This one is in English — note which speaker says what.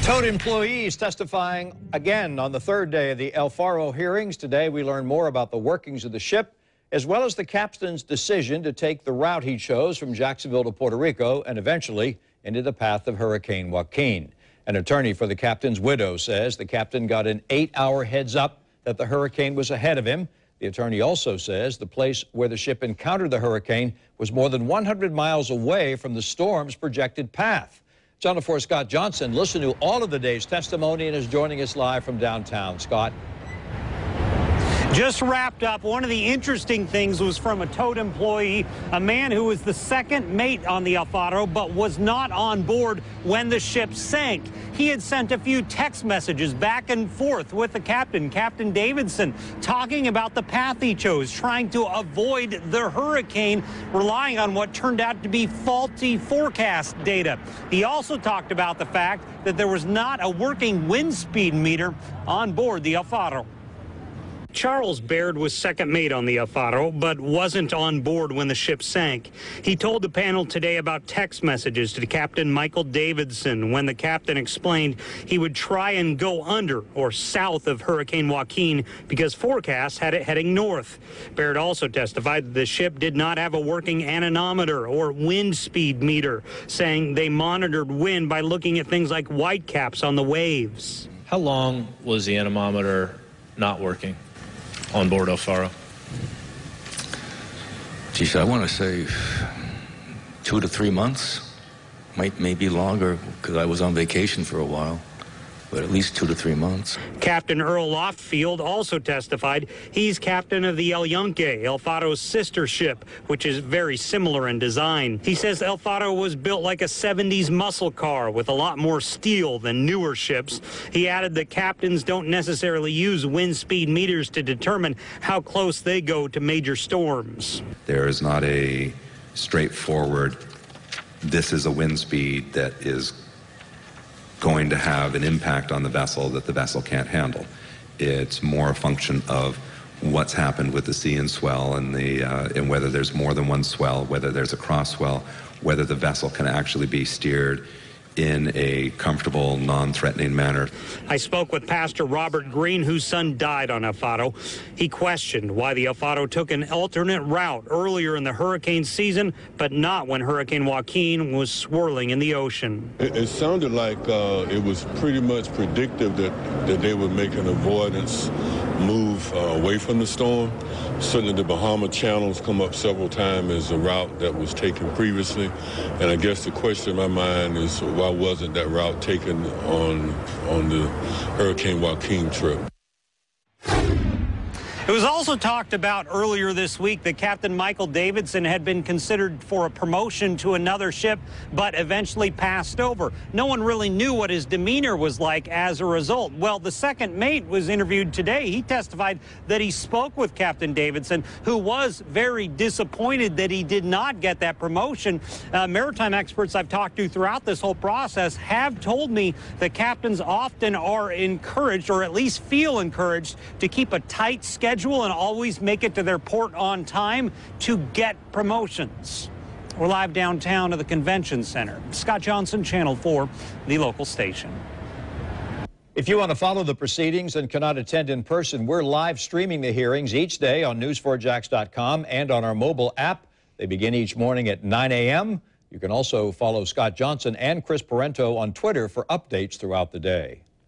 Speaker 1: Towed employees testifying again on the third day of the El Faro hearings. Today we learn more about the workings of the ship, as well as the captain's decision to take the route he chose from Jacksonville to Puerto Rico and eventually into the path of Hurricane Joaquin. An attorney for the captain's widow says the captain got an 8-hour heads up that the hurricane was ahead of him. The attorney also says the place where the ship encountered the hurricane was more than 100 miles away from the storm's projected path. Channel 4's Scott Johnson listened to all of the day's testimony and is joining us live from downtown. Scott.
Speaker 2: Just wrapped up. One of the interesting things was from a towed employee, a man who was the second mate on the El Faro, but was not on board when the ship sank. He had sent a few text messages back and forth with the captain, Captain Davidson, talking about the path he chose, trying to avoid the hurricane, relying on what turned out to be faulty forecast data. He also talked about the fact that there was not a working wind speed meter on board the El Faro. Charles Baird was second mate on the El Faro, but wasn't on board when the ship sank. He told the panel today about text messages to Captain Michael Davidson when the captain explained he would try and go under or south of Hurricane Joaquin because forecasts had it heading north. Baird also testified that the ship did not have a working anemometer or wind speed meter, saying they monitored wind by looking at things like whitecaps on the waves.
Speaker 3: How long was the anemometer not working on board El Faro?
Speaker 4: Geez, I want to say 2 to 3 months, maybe longer, because I was on vacation for a while, but at least 2 to 3 months.
Speaker 2: Captain Earl Loftfield also testified he's captain of the El Yunque, El Faro's sister ship, which is very similar in design. He says El Faro was built like a 70s muscle car with a lot more steel than newer ships. He added that captains don't necessarily use wind speed meters to determine how close they go to major storms.
Speaker 5: There is not a straightforward, this is a wind speed that is going to have an impact on the vessel that the vessel can't handle. It's more a function of what's happened with the sea and swell and whether there's more than one swell, whether there's a cross swell, whether the vessel can actually be steered in a comfortable, non-threatening manner.
Speaker 2: I spoke with Pastor Robert Green, whose son died on El Faro. He questioned why the El Faro took an alternate route earlier in the hurricane season, but not when Hurricane Joaquin was swirling in the ocean.
Speaker 6: It sounded like it was pretty much predictive that they would make an avoidance move away from the storm. Certainly the Bahama channels come up several times as a route that was taken previously. And I guess the question in my mind is, why wasn't that route taken on the Hurricane Joaquin trip?
Speaker 2: It was also talked about earlier this week that Captain Michael Davidson had been considered for a promotion to another ship, but eventually passed over. No one really knew what his demeanor was like as a result. Well, the second mate was interviewed today. He testified that he spoke with Captain Davidson, who was very disappointed that he did not get that promotion. Maritime experts I've talked to throughout this whole process have told me that captains often are encouraged, or at least feel encouraged, to keep a tight schedule and always make it to their port on time to get promotions. We're live downtown at the Convention Center. Scott Johnson, Channel 4, the local station.
Speaker 1: If you want to follow the proceedings and cannot attend in person, we're live streaming the hearings each day on news4jax.com and on our mobile app. They begin each morning at 9 a.m. You can also follow Scott Johnson and Chris Parento on Twitter for updates throughout the day.